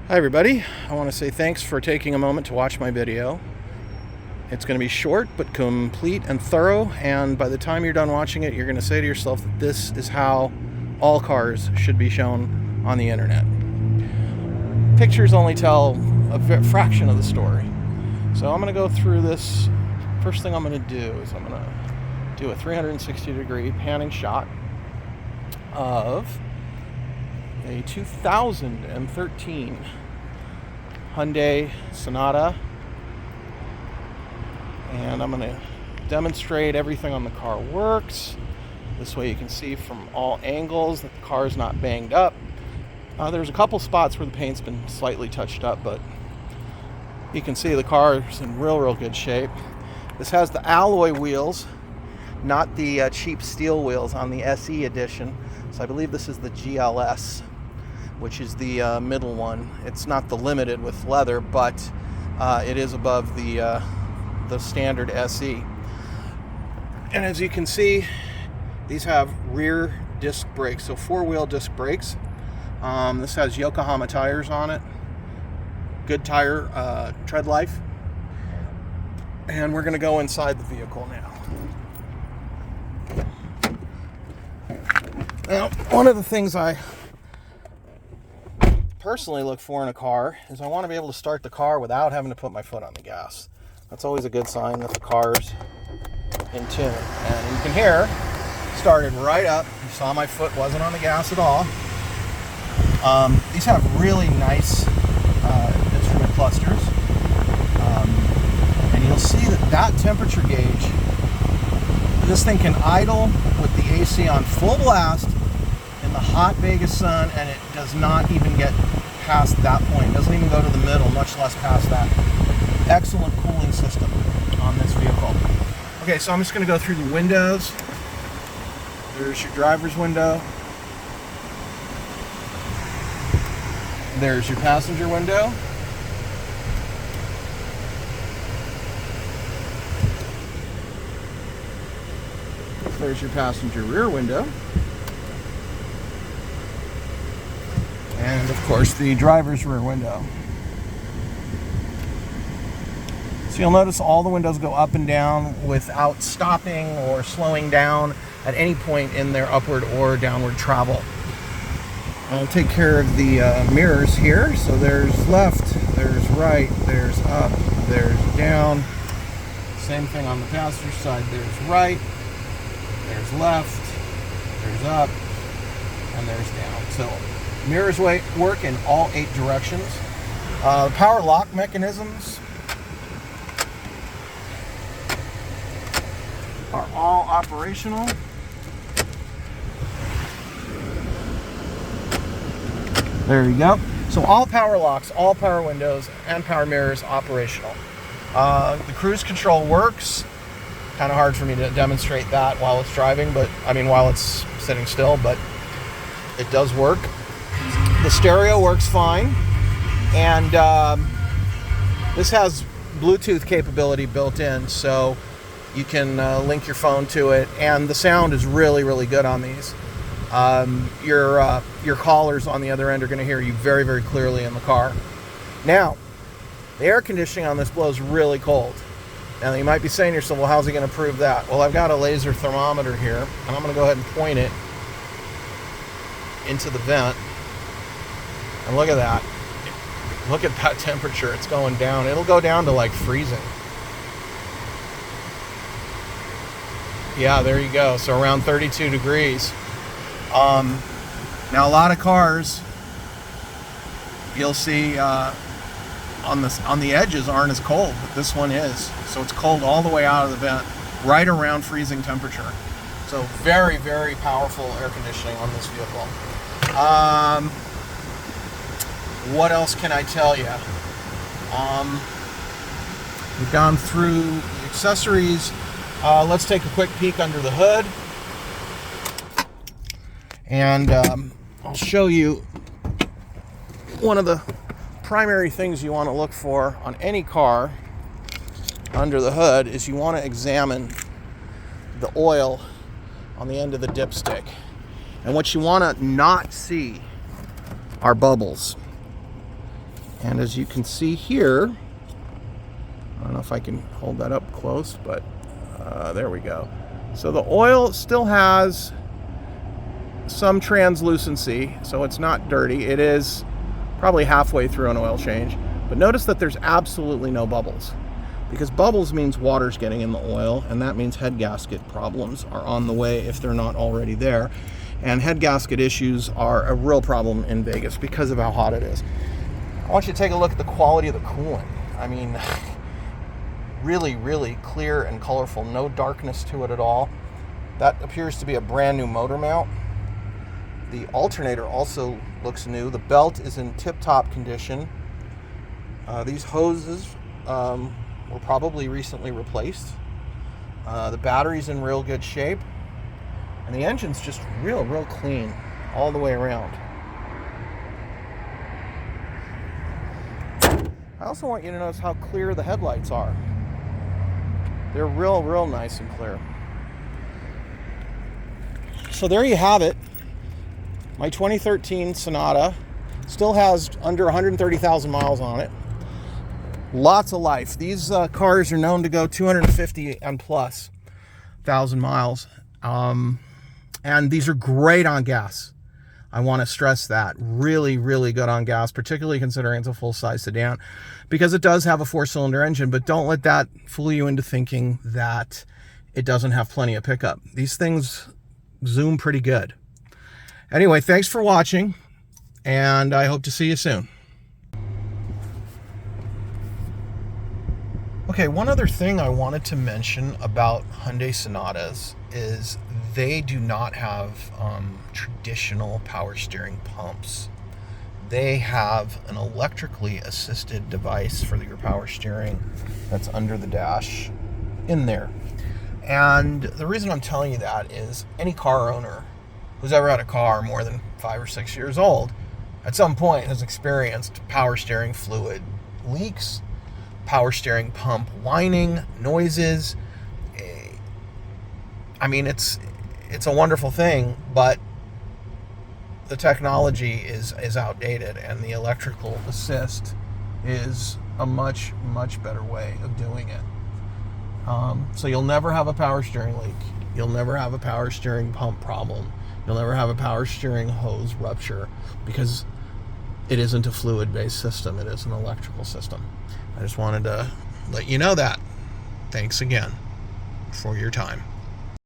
Hi everybody, I want to say thanks for taking a moment to watch my video. It's going to be short but complete and thorough, and by the time you're done watching it, you're going to say to yourself that this is how all cars should be shown on the internet. Pictures only tell a fraction of the story. So I'm going to go through this. First thing I'm going to do is I'm going to do a 360-degree panning shot of a 2013 Hyundai Sonata, and I'm going to demonstrate everything on the car works. This way you can see from all angles that the car is not banged up. There's a couple spots where the paint's been slightly touched up, but you can see the car is in real good shape. This has the alloy wheels, not the cheap steel wheels on the SE edition. So I believe this is the GLS, which is the middle one. It's not the limited with leather, but it is above the standard SE. And as you can see, these have rear disc brakes, so four-wheel disc brakes. This has Yokohama tires on it, good tire tread life. And we're going to go inside the vehicle now. Now, one of the things I personally look for in a car is I want to be able to start the car without having to put my foot on the gas. That's always a good sign that the car's in tune. And you can hear, started right up. You saw my foot wasn't on the gas at all. These have really nice instrument clusters. And you'll see that temperature gauge, this thing can idle with the AC on full blast in the hot Vegas sun, and it does not even get past that point. It doesn't even go to the middle, much less past that. Excellent cooling system on this vehicle. Okay, so I'm just going to go through the windows. There's your driver's window. There's your passenger window. There's your passenger rear window. And of course the driver's rear window. So you'll notice all the windows go up and down without stopping or slowing down at any point in their upward or downward travel. I'll take care of the mirrors here. So there's left, there's right, there's up, there's down. Same thing on the passenger side. There's right, there's left, there's up, and there's down. So mirrors work in all 8 directions. Power lock mechanisms are all operational. There you go. So all power locks, all power windows, and power mirrors operational. The cruise control works. Kind of hard for me to demonstrate that while it's driving, but while it's sitting still, but it does work. The stereo works fine, and this has Bluetooth capability built in, so you can link your phone to it, and the sound is really good on these. Your callers on the other end are going to hear you very clearly in the car. Now, the air conditioning on this blows really cold. Now, you might be saying to yourself, well, how's he going to prove that? Well, I've got a laser thermometer here, and I'm going to go ahead and point it into the vent. And look at that. Look at that temperature. It's going down. It'll go down to like freezing. Yeah, there you go. So around 32 degrees. Now, a lot of cars, you'll see on the edges aren't as cold, but this one is. So it's cold all the way out of the vent, right around freezing temperature. So very powerful air conditioning on this vehicle. What else can I tell you? We've gone through the accessories. Let's take a quick peek under the hood. And I'll show you one of the primary things you want to look for on any car under the hood is you want to examine the oil on the end of the dipstick. And what you want to not see are bubbles. And as you can see here, I don't know if I can hold that up close, but there we go. So the oil still has some translucency, so it's not dirty. It is probably halfway through an oil change, but notice that there's absolutely no bubbles, because bubbles means water's getting in the oil, and that means head gasket problems are on the way if they're not already there. And head gasket issues are a real problem in Vegas because of how hot it is. I want you to take a look at the quality of the coolant. I mean, really, really clear and colorful, no darkness to it at all. That appears to be a brand new motor mount. The alternator also looks new. The belt is in tip-top condition. These hoses were probably recently replaced. The battery's in real good shape. And the engine's just real clean all the way around. I also want you to notice how clear the headlights are. They're real nice and clear. So there you have it. My 2013 Sonata still has under 130,000 miles on it. Lots of life. These cars are known to go 250 and plus thousand miles. And these are great on gas. I want to stress that. Really good on gas, particularly considering it's a full-size sedan, because it does have a 4-cylinder engine, but don't let that fool you into thinking that it doesn't have plenty of pickup. These things zoom pretty good. Anyway, thanks for watching, and I hope to see you soon. Okay, one other thing I wanted to mention about Hyundai Sonatas is they do not have traditional power steering pumps. They have an electrically assisted device for your power steering that's under the dash in there. And the reason I'm telling you that is any car owner who's ever had a car more than 5 or 6 years old at some point has experienced power steering fluid leaks, power steering pump whining, noises. I mean, it's a wonderful thing, but the technology is outdated, and the electrical assist is a much better way of doing it. So you'll never have a power steering leak. You'll never have a power steering pump problem. You'll never have a power steering hose rupture, because it isn't a fluid-based system. It is an electrical system. I just wanted to let you know that. Thanks again for your time.